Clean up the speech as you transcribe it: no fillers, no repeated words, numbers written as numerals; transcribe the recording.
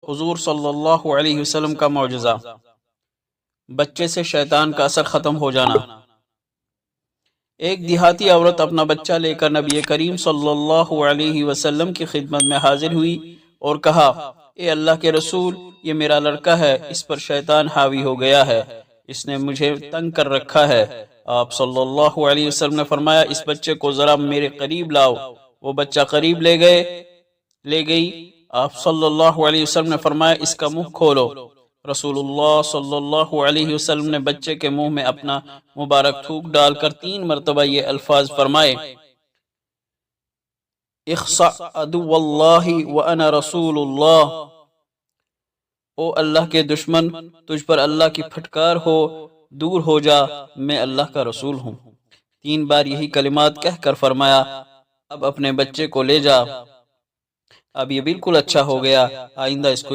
حضور صلی اللہ علیہ وسلم کا معجزہ، بچے سے شیطان کا اثر ختم ہو جانا۔ ایک دیہاتی عورت اپنا بچہ لے کر نبی کریم صلی اللہ علیہ وسلم کی خدمت میں حاضر ہوئی اور کہا، اے اللہ کے رسول، یہ میرا لڑکا ہے، اس پر شیطان حاوی ہو گیا ہے، اس نے مجھے تنگ کر رکھا ہے۔ آپ صلی اللہ علیہ وسلم نے فرمایا، اس بچے کو ذرا میرے قریب لاؤ۔ وہ بچہ قریب لے گئی۔ آپ صلی اللہ علیہ وسلم نے فرمایا، اس کا منہ کھولو۔ رسول اللہ صلی اللہ علیہ وسلم نے بچے کے منہ میں اپنا مبارک تھوک ڈال کر 3 مرتبہ یہ الفاظ فرمائے، اخصع عدو اللہ وانا رسول اللہ، او اللہ کے دشمن، تجھ پر اللہ کی پھٹکار ہو، دور ہو جا، میں اللہ کا رسول ہوں۔ 3 بار یہی کلمات کہہ کر فرمایا، اب اپنے بچے کو لے جا، اب یہ بالکل اچھا ہو گیا، آئندہ اس کو